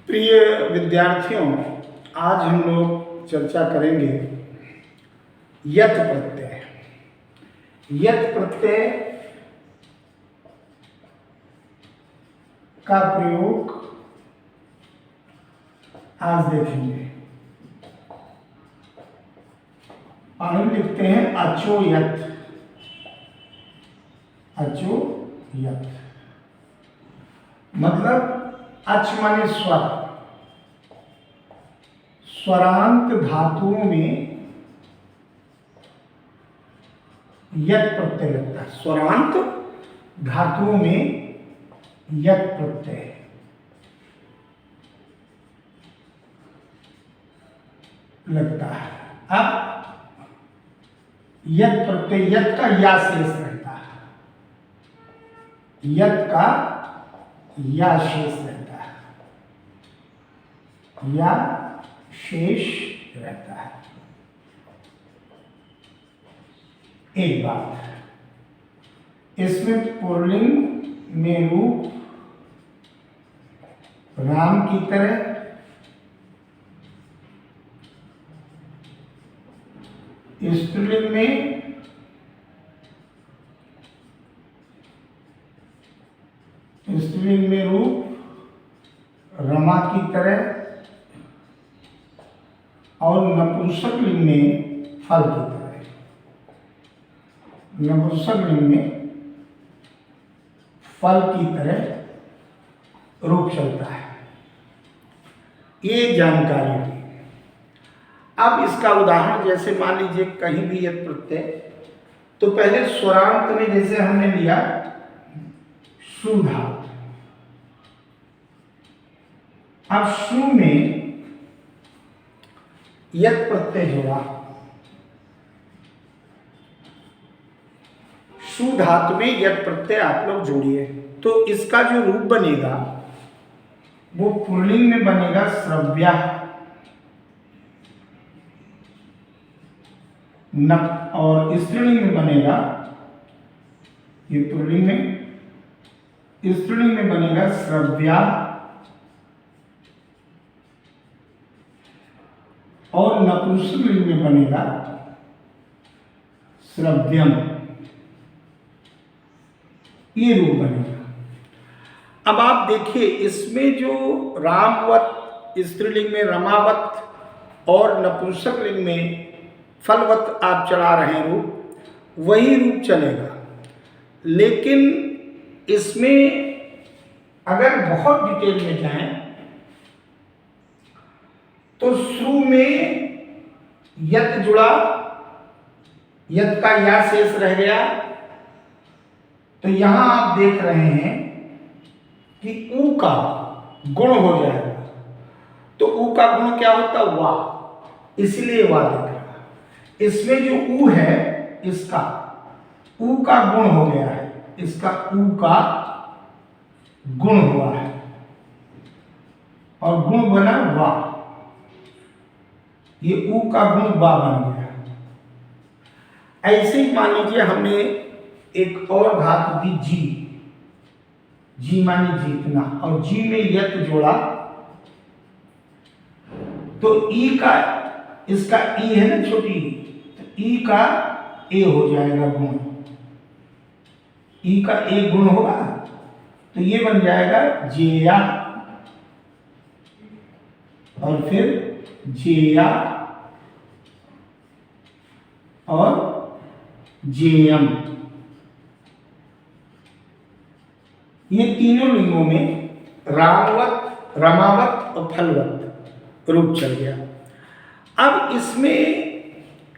प्रिय विद्यार्थियों, आज हम लोग चर्चा करेंगे यत् प्रत्यय। यत् प्रत्यय का प्रयोग आज देखेंगे। हम लिखते हैं अचो यत्। अचो यत् मतलब अच माने स्वर। स्वरांत धातुओं में यत् प्रत्यय लगता है। स्वरांत धातुओं में यत् प्रत्यय लगता है। अब यत् प्रत्यय, यत् का या शेष रहता है। यत् का या शेष रहता है, या शेष रहता है। एक बात, इसमें पुल्लिंग में रूप राम की तरह, स्त्रीलिंग में रूप रमा की तरह और नपुंसक लिंग में फल की तरह। नपुंसक लिंग में फल की तरह रूप चलता है। ये जानकारी हुई। अब इसका उदाहरण, जैसे मान लीजिए कहीं भी यत् प्रत्यय, तो पहले स्वरांत में जैसे हमने लिया शु धातु। अब शु में यत् प्रत्यय जोड़ा। शु धातु में यत् प्रत्यय आप लोग जोड़िए, तो इसका जो रूप बनेगा वो पुल्लिंग में बनेगा श्रव्या, और स्त्रीलिंग में बनेगा, ये पुल्लिंग में, स्त्रीलिंग में बनेगा श्रव्या, और नपुंसक लिंग में बनेगा श्रव्यम। ये रूप बनेगा। अब आप देखिए, इसमें जो रामवत, स्त्रीलिंग में रमावत और नपुंसक लिंग में फलवत आप चला रहे हैं रूप, वही रूप चलेगा। लेकिन इसमें अगर बहुत डिटेल में जाएं तो श्रु में यत् जुड़ा, यत् का या शेष रह गया, तो यहां आप देख रहे हैं कि ऊ का गुण हो जाएगा। तो ऊ का गुण क्या होता है? वाह, इसलिए वाह देख रहा। इसमें जो ऊ है, इसका ऊ का गुण हो गया है, इसका ऊ का गुण हुआ है और गुण बना वाह। ये ऊ का गुण वाह बन गया। ऐसे ही मान लीजिए हमने एक और धातु दी जी। जी माने जीतना, और जी में यत् जोड़ा, तो ई का, इसका ई है ना छोटी, तो ई का ए हो जाएगा गुण। ई का ए गुण होगा, तो ये बन जाएगा जेया, और फिर जेया और जेयम। ये तीनों लिंगों में रामवत, रमावत और फलवत रूप चल गया। अब इसमें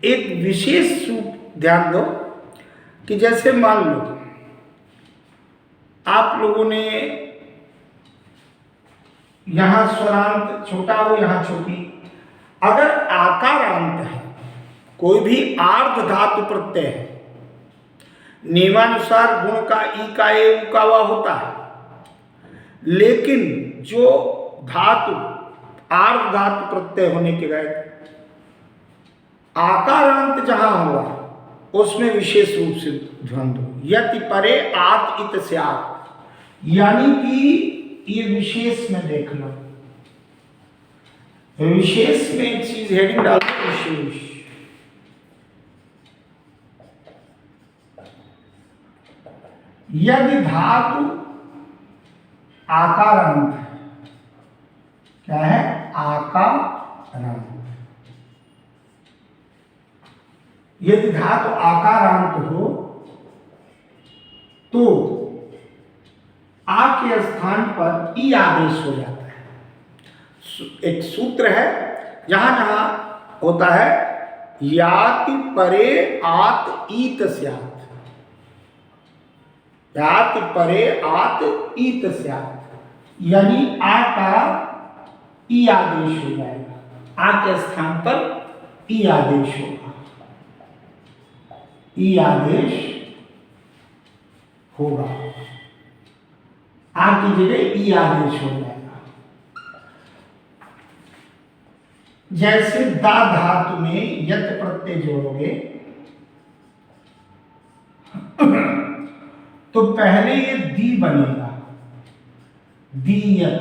एक विशेष रूप ध्यान दो कि जैसे मान लो आप लोगों ने यहां स्वरांत छोटा हो, यहां छोटी, अगर आकारांत है, कोई भी आर्ध धातु प्रत्यय है, नियमानुसार गुण का ई का ए उ का वा होता है। लेकिन जो धातु आर्ध धातु प्रत्यय होने के बाद आकारांत जहां होगा, उसमें विशेष रूप से ध्यान दो। यति परे आत इत स्यात्, यानी कि ये विशेष में देख लो, तो विशेष में एक चीज हेडिंग डाल दो, विशेष। यदि धातु आकारांत है, क्या है? आकारांत। यदि धातु आकारांत हो तो आ के स्थान पर ई आदेश हो जाता है। एक सूत्र है, जहां जहां होता है याति परे आत ईत स्यात्, याति परे आत ईत स्यात्, यानी आ का ई आदेश हो जाएगा। आ के स्थान पर ई आदेश होगा, ई आदेश होगा, आ की जगह ई आदेश हो जाएगा। जैसे दा धातु में यत प्रत्यय जोड़ोगे तो पहले ये दी बनेगा, दीयत,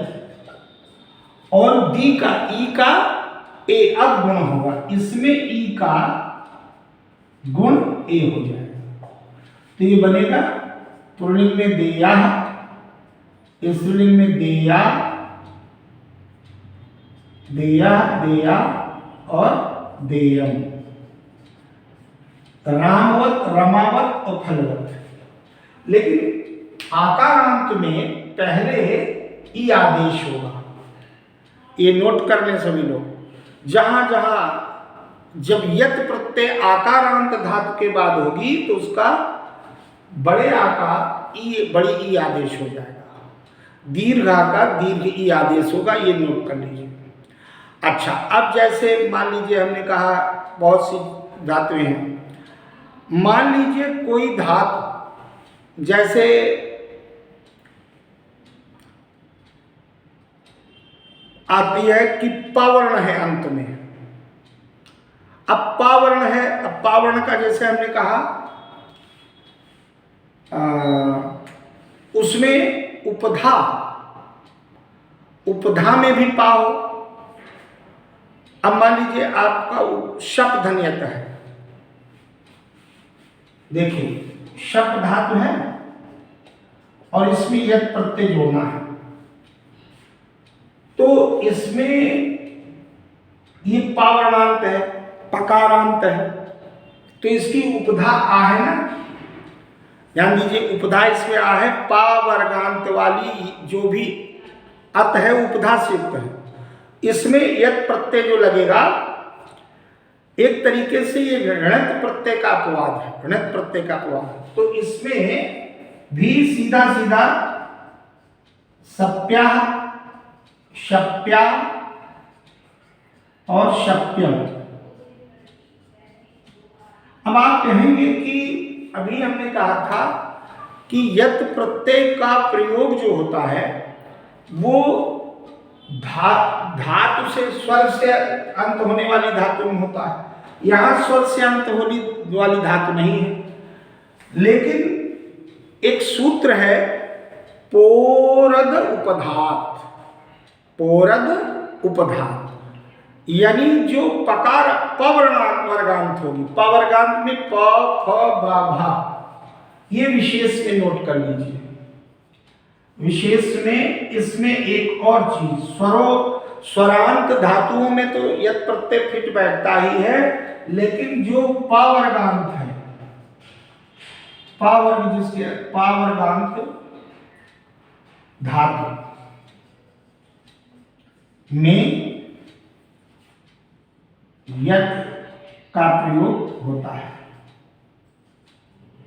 और दी का ई का ए अब गुण होगा, इसमें ई का गुण ए हो जाएगा। तो ये बनेगा पुल्लिंग में देया, स्त्रीलिंग में देया, देया, देया और देयम, रामवत, रमावत और फलवत। लेकिन आकारांत में पहले ई आदेश होगा, ये नोट कर लें सभी लोग। जहां जहां जब यत प्रत्यय आकारांत धातु के बाद होगी तो उसका बड़े आ का ई, बड़ी ई आदेश हो जाएगा, दीर्घ आ का दीर्घ ई आदेश होगा, ये नोट कर लीजिए। अच्छा, अब जैसे मान लीजिए हमने कहा बहुत सी धातुएं हैं, मान लीजिए कोई धातु जैसे आती है कि पावर्ण है अंत में। अब पावर्ण है, अब पावर्ण का जैसे हमने कहा उसमें उपधा, उपधा में भी पाओ। अब मान लीजिए आपका शप धन्यता है, देखिए शप धातु है और इसमें यद प्रत्यय जोड़ना है, तो इसमें ये पावरणांत है, पकारांत है, तो इसकी उपधा आ है ना, ध्यान दीजिए उपधा इसमें आ है, पा वर्गांत वाली जो भी अत है उपधा से युक्त है। इसमें यद प्रत्यय जो लगेगा एक तरीके से ये ऋणत प्रत्यय का अपवाद है, ऋणत प्रत्यय का अपवाद। तो इसमें भी सीधा सीधा सप्या, शप्या और शप्यम। अब आप कहेंगे कि अभी हमने कहा था कि यत प्रत्यय का प्रयोग जो होता है वो धातु से, स्वर से अंत होने वाली धातु में होता है, यहां स्वर से अंत होने वाली धातु नहीं है। लेकिन एक सूत्र है पोरद उपधात, पोरद उपधात, यानी जो पकार पवर्गांत होगी, पवर्गांत में प, फ, बा, भा, ये विशेष में नोट कर लीजिए। विशेष में इसमें एक और चीज, स्वरांत धातुओं में तो यत प्रत्यय फिट बैठता ही है, लेकिन जो पावर्गांत है, पावर्ग जिसके पावर्गांत धातु में यत का प्रयोग होता है,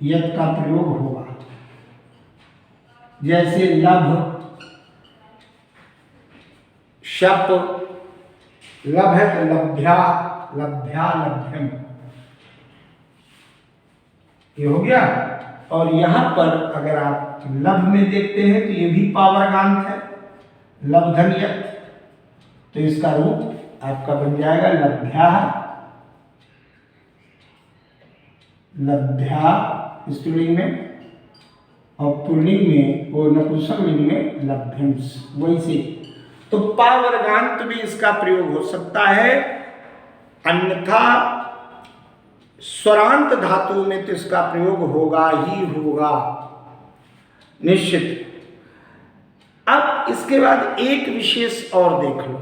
यत का प्रयोग होगा। जैसे लभ, शप, लभ है तो लभ्या, लभ्या, लभ्यम, ये हो गया। और यहां पर अगर आप लभ में देखते हैं तो ये भी पावर्गांत है, लब्धन्यत, तो इसका रूप आपका बन जाएगा लभ्या, लभ्या स्त्रीलिंग में, और पुल्लिंग में वो नपुंसक लिंग में लभ्यंस। वैसे तो पा वर्गांत में इसका प्रयोग हो सकता है, अन्यथा स्वरांत धातुओं में तो इसका प्रयोग होगा ही होगा निश्चित। अब इसके बाद एक विशेष और देख लो,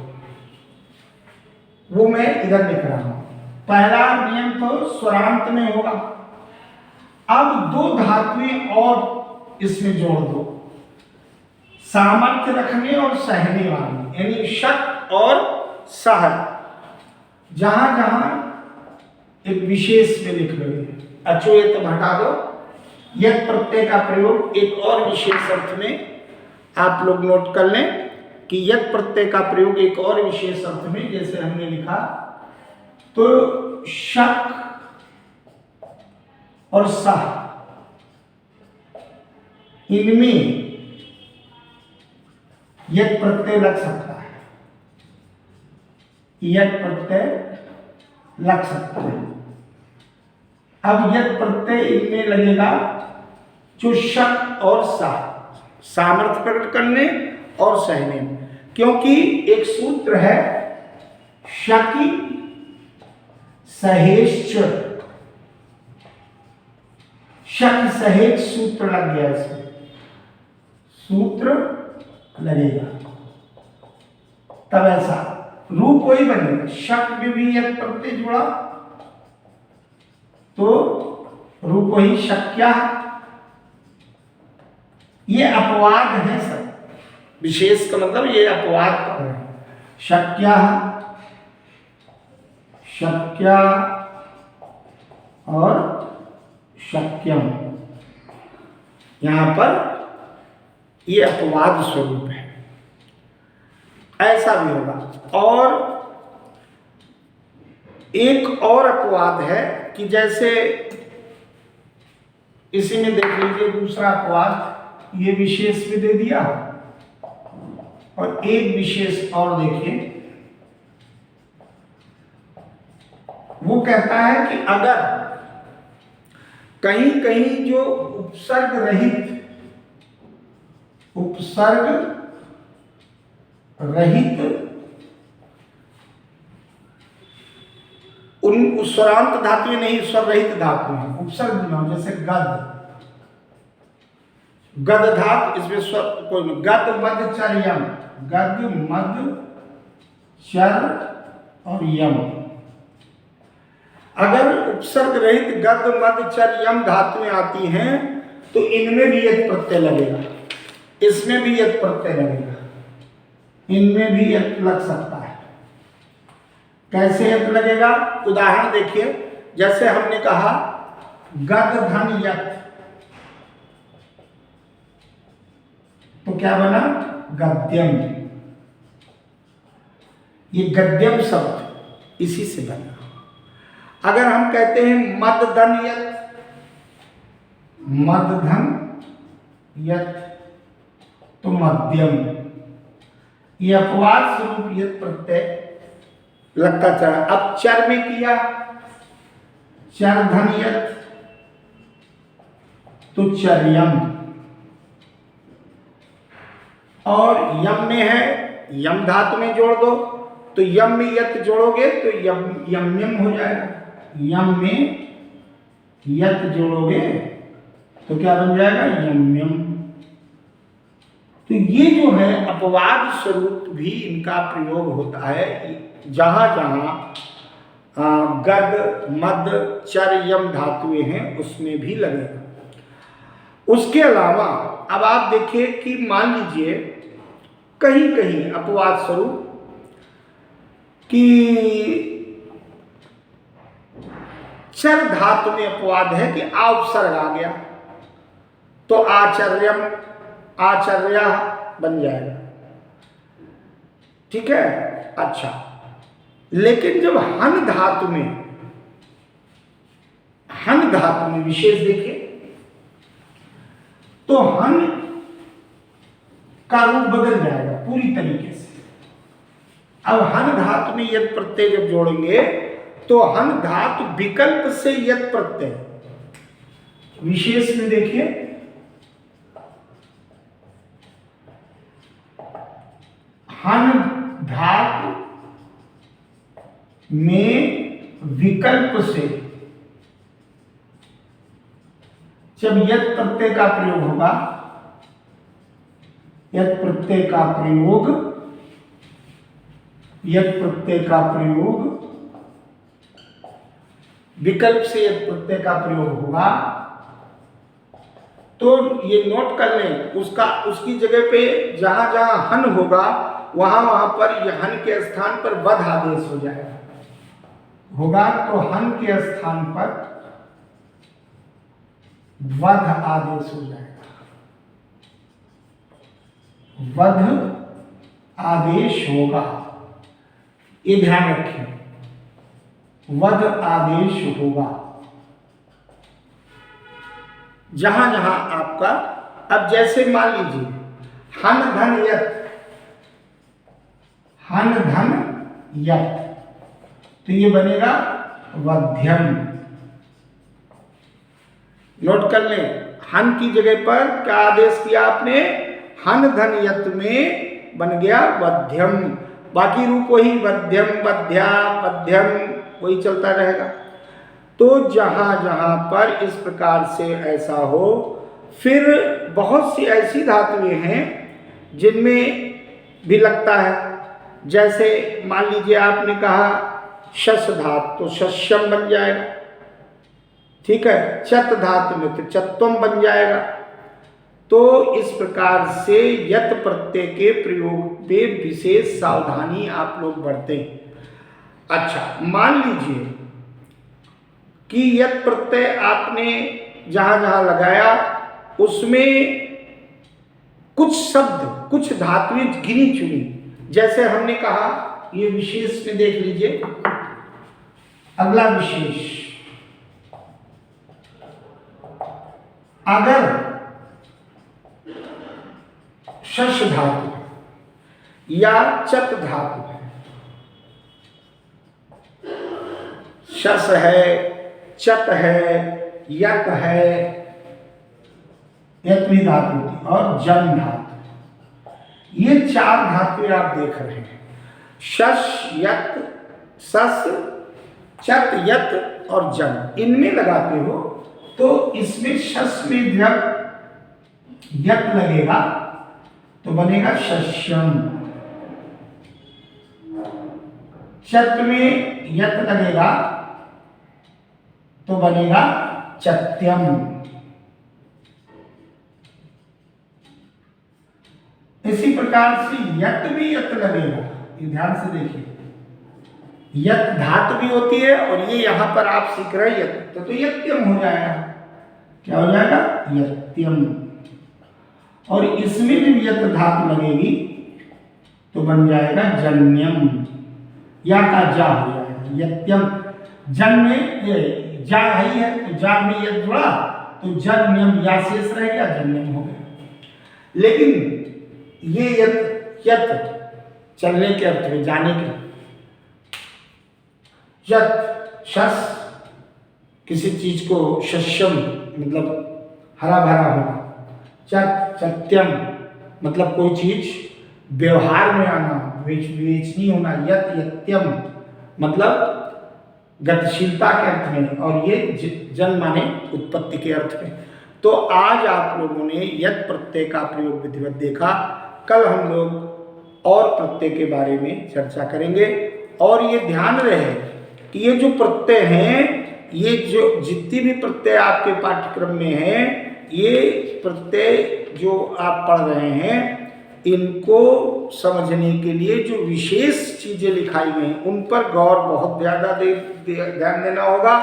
वो मैं इधर लिख रहा हूं। पहला नियम तो स्वरांत में होगा। अब दो धातुएं और इसमें जोड़ दो, सामर्थ्य रखने और सहने वाली, यानी शक और सह। जहां जहां एक विशेष में लिख रहे हैं, अचोयत हटा दो। यह प्रत्यय का प्रयोग एक और विशेष अर्थ में आप लोग नोट कर लें कि यद प्रत्यय का प्रयोग एक और विशेष अर्थ में, जैसे हमने लिखा तो शक और सह, इनमें यद प्रत्यय लग सकता है, यद प्रत्यय लग सकता है। अब यद प्रत्यय इनमें लगेगा जो शक और सह, सामर्थ्य प्रकट करने और सहने, क्योंकि एक सूत्र है शकी सहेश्च, शक सहेज सूत्र लग गया, इसमें सूत्र लगेगा तब ऐसा रूप वही बनेगा। शक में भी यद प्रत्यय जुड़ा तो रूप वही शक्या। ये अपवाद है सब, विशेष का मतलब ये अपवाद पर है। शक्या, शक्या और शक्यम, यहां पर ये अपवाद स्वरूप है, ऐसा भी होगा। और एक और अपवाद है कि जैसे इसी में देख लीजिए दूसरा अपवाद, ये विशेष भी दे दिया और एक विशेष और देखिए, वो कहता है कि अगर कहीं कहीं जो उपसर्ग रहित उन स्वरांत धातुएं नहीं, स्वर रहित धातु हैं, उपसर्ग बिना, जैसे गद, गद धात, इसमें स्वर कोई नहीं, गद मद चर यम, गद मद चर और यम। अगर उपसर्ग रहित गद मद चर यम धातुएं आती हैं तो इनमें भी यद प्रत्यय लगेगा, इसमें भी यद प्रत्यय लगेगा, इनमें भी यद लग सकता है। कैसे यद लगेगा? उदाहरण देखिए, जैसे हमने कहा गद धन यत, तो क्या बना? गद्यम। ये गद्यम शब्द इसी से बना। अगर हम कहते हैं मद धन यत, मद धन यत, तो मध्यम, ये अपवाद स्वरूप यत प्रत्यय लगता चला। अब चर में किया, चर धन यत, तो चर्यम। और यम में है, यम धातु में जोड़ दो, तो यम में यत जोड़ोगे तो यम्यम हो जाएगा। यम में यत जोड़ोगे तो क्या बन जाएगा? यम्यम। तो ये जो है अपवाद स्वरूप भी इनका प्रयोग होता है, जहां जहां गद मद चर यम धातुएं हैं उसमें भी लगेगा। उसके अलावा अब आप देखिए कि मान लीजिए कहीं कहीं अपवाद स्वरूप कि चर धातु में अपवाद है कि आ उपसर्ग आ गया तो आचर्यम आचर्या बन जाएगा, ठीक है। अच्छा, लेकिन जब हन धातु में विशेष देखिए तो हन का रूप बदल जाएगा पूरी तरीके से। अब हन धातु में यद प्रत्यय जब जोड़ेंगे तो हन धातु विकल्प से यद प्रत्यय, विशेष में देखिए हन धातु में विकल्प से जब यत प्रत्यय का प्रयोग होगा, यत प्रत्यय का प्रयोग, यत प्रत्यय का प्रयोग, विकल्प से यत प्रत्यय का प्रयोग होगा, तो ये नोट कर लें, उसकी जगह पे जहां जहां हन होगा वहां पर यह हन के स्थान पर वध आदेश हो जाएगा, होगा तो हन के स्थान पर वध आदेश हो जाएगा, वध आदेश होगा, ये ध्यान रखें, वध आदेश होगा जहां जहां आपका। अब जैसे मान लीजिए हन धन यत, हन धन यत, तो ये बनेगा वध्यम। नोट कर लें, हन की जगह पर क्या आदेश किया आपने, हन धन यत में बन गया वध्यम, बाकी रूप वही वध्यम, वध्या, वध्यम वही चलता रहेगा। तो जहां जहां पर इस प्रकार से ऐसा हो, फिर बहुत सी ऐसी धातुएं हैं जिनमें भी लगता है, जैसे मान लीजिए आपने कहा शस धातु, तो शस्यम बन जाएगा, ठीक है। चत धातु में तो चत्वम बन जाएगा। तो इस प्रकार से यत प्रत्यय के प्रयोग पे विशेष सावधानी आप लोग बरतें। अच्छा, मान लीजिए कि यत प्रत्यय आपने जहां जहां लगाया उसमें कुछ शब्द, कुछ धातुएं गिनी चुनी, जैसे हमने कहा, ये विशेष में देख लीजिए, अगला विशेष, अगर शश धातु या चत धातु है, शस है, चत है, यत है, यत्वी धातु और जन धातु, ये चार धातुएं आप देख रहे हैं, शश, यत, सस, चत, यत और जन। इनमें लगाते हो तो इसमें शस में जब यत लगेगा तो बनेगा शस्यम, चत में यत लगेगा तो बनेगा चत्यम। इसी प्रकार से यत भी यत लगेगा, ये ध्यान से देखिए, यत धातु भी होती है और ये यहां पर आप सीख रहे हैं यत, तो यत्यम हो जाएगा। क्या हो जाएगा, यत्यम। और इसमें भी यत धातु लगेगी तो बन जाएगा जन्यम, या का जा हो जाएगा, यत्यम। जन में ये जा ही है तो जा में यत जुड़ा तो जन्यम, या शेष रह गया, जन्यम हो गया। लेकिन ये यत चलने के अर्थ में, जाने के, यत शस, किसी चीज को शस्यम मतलब हरा भरा होना, चत चत्यम मतलब कोई चीज व्यवहार में आना, बेचनी होना, यत यत्यम मतलब गतिशीलता के अर्थ में, और ये जन माने उत्पत्ति के अर्थ में। तो आज आप लोगों ने यत प्रत्यय का प्रयोग विधिवत देखा। कल हम लोग और प्रत्यय के बारे में चर्चा करेंगे। और ये ध्यान रहे कि ये जो प्रत्यय हैं, ये जो जितनी भी प्रत्यय आपके पाठ्यक्रम में हैं, ये प्रत्यय जो आप पढ़ रहे हैं, इनको समझने के लिए जो विशेष चीजें लिखाई गई हैं उन पर गौर बहुत ज़्यादा ध्यान देना होगा,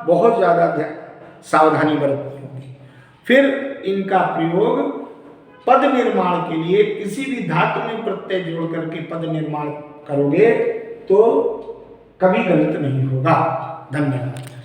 बहुत ज़्यादा सावधानी बरतनी होगी। फिर इनका प्रयोग पद निर्माण के लिए, किसी भी धातु में प्रत्यय जोड़ करके पद निर्माण करोगे तो कभी गलत नहीं होगा। धन्यवाद।